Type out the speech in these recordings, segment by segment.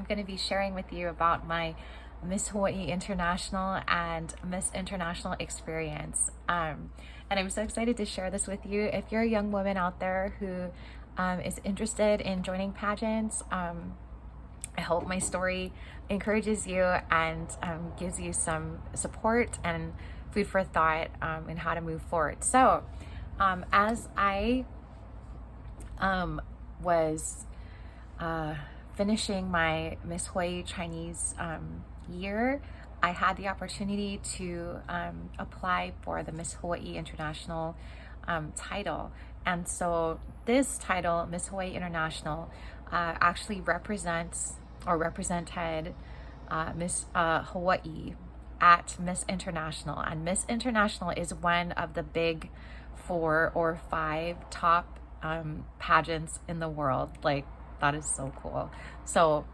going to be sharing with you about my Miss Hawaii International and Miss International experience. And I'm so excited to share this with you. If you're a young woman out there who is interested in joining pageants, I hope my story encourages you and gives you some support and food for thought in how to move forward. So, as I was finishing my Miss Hawaii Chinese year, I had the opportunity to apply for the Miss Hawaii International title. And so this title, Miss Hawaii International, actually represents or represented Miss Hawaii at Miss International. And Miss International is one of the big 4 or 5 top pageants in the world. Like, that is so cool. So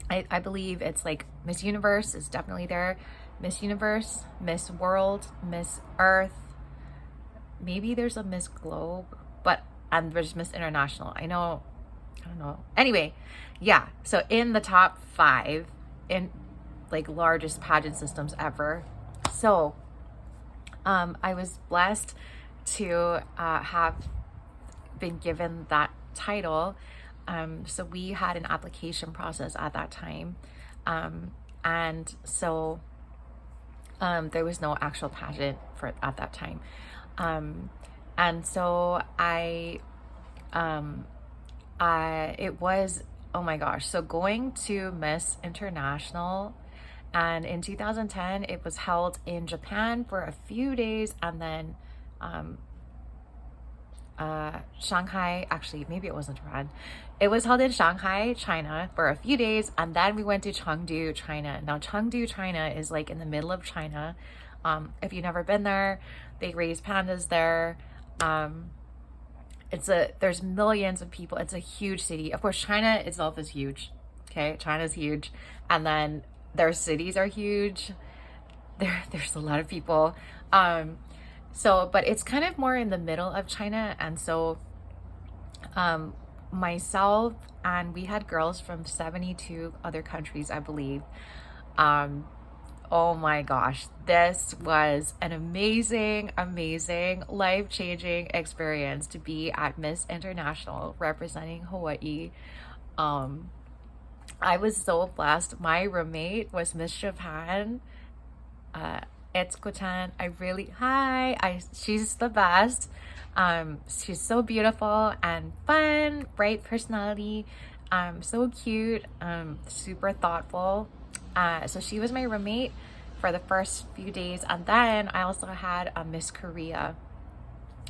I believe it's like Miss Universe is definitely there. Miss Universe, Miss World, Miss Earth. Maybe there's a Miss Globe, and there's Miss International. I don't know. Anyway, yeah. So in the top 5 in like largest pageant systems ever. So I was blessed to have been given that title. So we had an application process at that time. And so there was no actual pageant at that time. And so it was, oh my gosh. So going to Miss International, and in 2010, it was held in Japan for a few days, and then Shanghai, actually, maybe it wasn't Japan. It was held in Shanghai, China for a few days, and then we went to Chengdu, China. Now, Chengdu, China is like in the middle of China. If you've never been there, they raise pandas there. There's millions of people. It's a huge city. Of course, China itself is huge. Okay, China's huge, and then their cities are huge. There's a lot of people. But it's kind of more in the middle of China. And so myself and we had girls from 72 other countries, I believe. Oh my gosh, this was an amazing, life-changing experience to be at Miss International representing Hawaii. I was so blessed. My roommate was Miss Japan. Etsuko-chan, she's the best. She's so beautiful and fun, bright personality, so cute, super thoughtful. So she was my roommate for the first few days, and then I also had a Miss Korea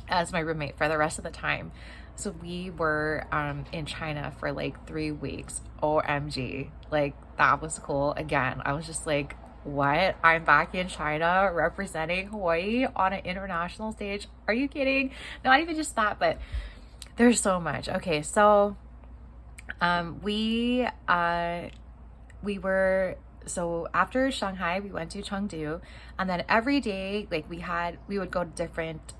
as my roommate for the rest of the time. So we were in China for like 3 weeks. OMG, like that was cool. Again, I was just like, what? I'm back in China representing Hawaii on an international stage. Are you kidding? Not even just that, but there's so much. Okay, so so after Shanghai, we went to Chengdu, and then every day, like we would go to different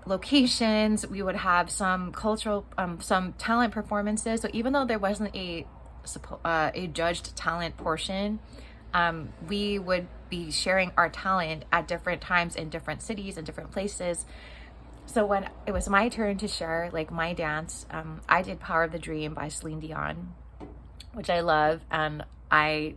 locations. We would have some cultural, some talent performances. So even though there wasn't a judged talent portion, we would be sharing our talent at different times in different cities and different places. So when it was my turn to share like my dance, I did Power of the Dream by Celine Dion, which I love, and my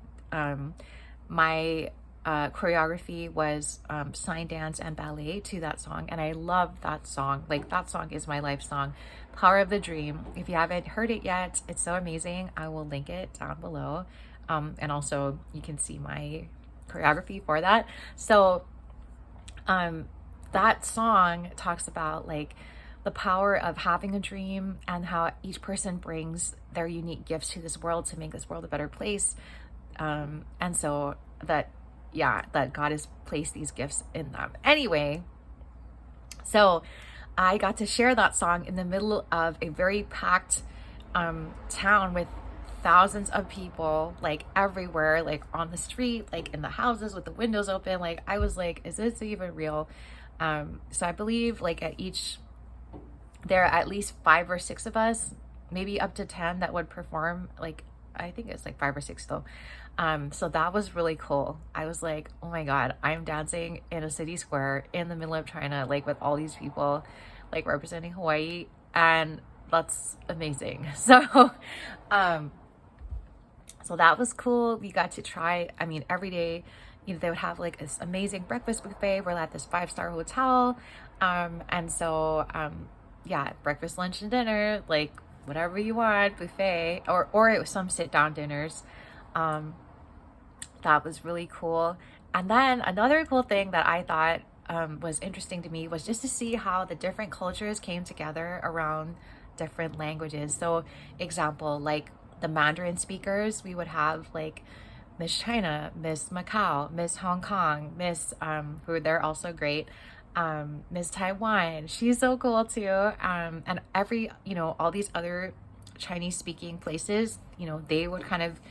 choreography was sign dance and ballet to that song, and I love that song. Like, that song is my life song, Power of the Dream. If you haven't heard it yet, it's so amazing. I will link it down below, and also you can see my choreography for that. So that song talks about like the power of having a dream and how each person brings their unique gifts to this world to make this world a better place, and so that God has placed these gifts in them. Anyway, so I got to share that song in the middle of a very packed town with thousands of people, like everywhere, like on the street, like in the houses with the windows open. Like, I was like, is this even real? So I believe like there are at least 5 or 6 of us maybe up to 10 that would perform. Like, I think it's like 5 or 6 though. So that was really cool. I was like, oh my God, I'm dancing in a city square in the middle of China, like with all these people, like representing Hawaii. And that's amazing. Um, so that was cool. We got to try, I mean, every day, they would have like this amazing breakfast buffet. We're at this 5-star hotel. Yeah, breakfast, lunch, and dinner, like whatever you want, buffet, or it was some sit down dinners. Um, that was really cool. And then another cool thing that I thought was interesting to me was just to see how the different cultures came together around different languages. So, example, like the Mandarin speakers, we would have like Miss China, Miss Macau, Miss Hong Kong, Miss, who they're also great, Miss Taiwan. She's so cool too. And all these other Chinese speaking places, they would kind of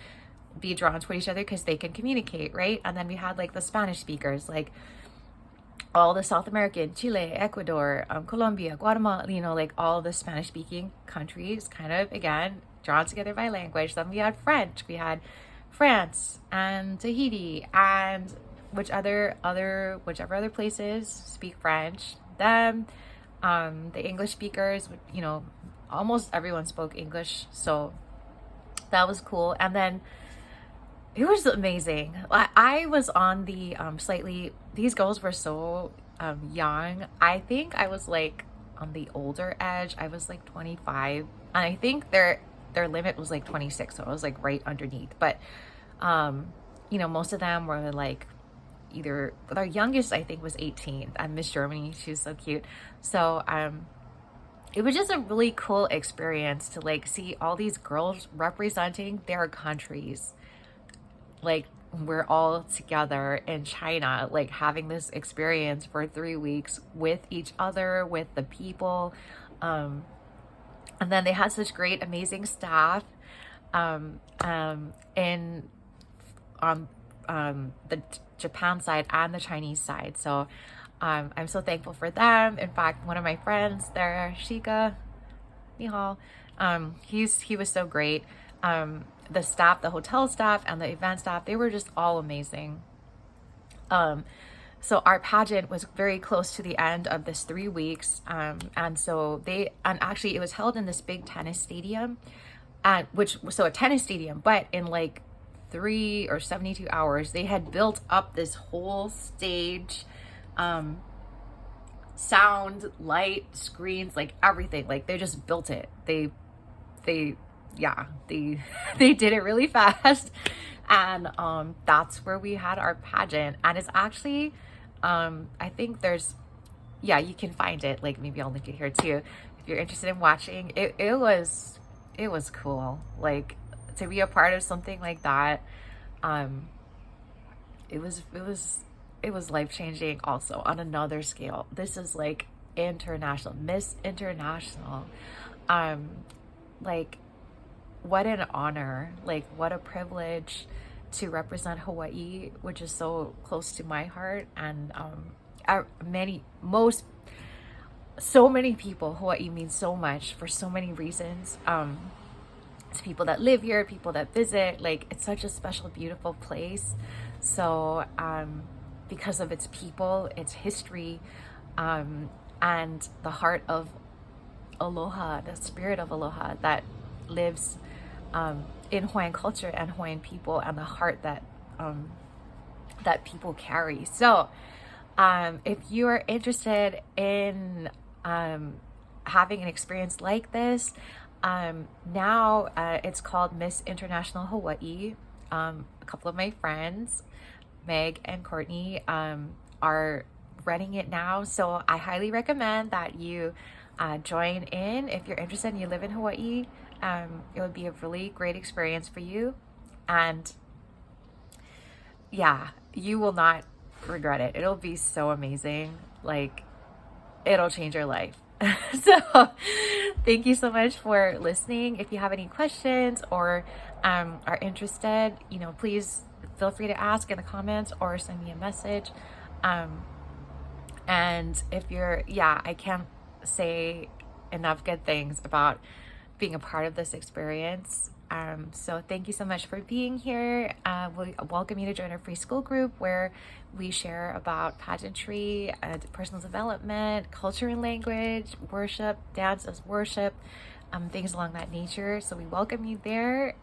be drawn toward each other because they can communicate, right? And then we had like the Spanish speakers, like all the South American, Chile, Ecuador, Colombia, Guatemala, like all the Spanish speaking countries kind of, again, drawn together by language. Then we had French, we had France and Tahiti, and whichever other places speak French. Then the English speakers, almost everyone spoke English, so that was cool. And then it was amazing. I was on the these girls were so young. I think I was like on the older edge. I was like 25, and I think their limit was like 26, so I was like right underneath. But most of them were like either, our youngest I think was 18, and Miss Germany, she was so cute. So it was just a really cool experience to like see all these girls representing their countries. Like, we're all together in China, like having this experience for 3 weeks with each other, with the people. And then they had such great, amazing staff in on the Japan side and the Chinese side. So I'm so thankful for them. In fact, one of my friends there, Shika, ni hao, he was so great. The staff, the hotel staff and the event staff, they were just all amazing. So our pageant was very close to the end of this 3 weeks. And actually it was held in this big tennis stadium, a tennis stadium, but in like 3 or 72 hours, they had built up this whole stage, sound, light, screens, like everything. Like they just built it. They did it really fast. And that's where we had our pageant. And it's actually I think you can find it, like maybe I'll link it here too if you're interested in watching. It was cool, like to be a part of something like that. It was life-changing also on another scale. This is like international, Miss International. Like, what an honor, like what a privilege to represent Hawaii, which is so close to my heart. And so many people, Hawaii means so much for so many reasons. To people that live here, people that visit, like it's such a special, beautiful place. So because of its people, its history, and the heart of aloha, the spirit of aloha that lives in Hawaiian culture and Hawaiian people, and the heart that that people carry. So if you are interested in having an experience like this, now it's called Miss International Hawaii. A couple of my friends, Meg and Courtney, are running it now. So I highly recommend that you join in if you're interested and you live in Hawaii. It would be a really great experience for you. And yeah, you will not regret it. It'll be so amazing. Like, it'll change your life. So thank you so much for listening. If you have any questions or are interested, please feel free to ask in the comments or send me a message. And if I can't say enough good things about being a part of this experience. So thank you so much for being here. We welcome you to join our free school group where we share about pageantry, personal development, culture and language, worship, dance as worship, things along that nature. So we welcome you there.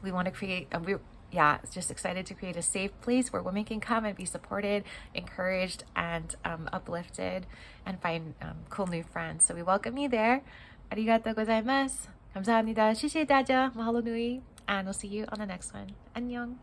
We want to create, just excited to create a safe place where women can come and be supported, encouraged, and uplifted, and find cool new friends. So we welcome you there. 아리가또 고자이마스. 감사합니다. 谢谢大家. Mahalo nui. And we'll see you on the next one. 안녕.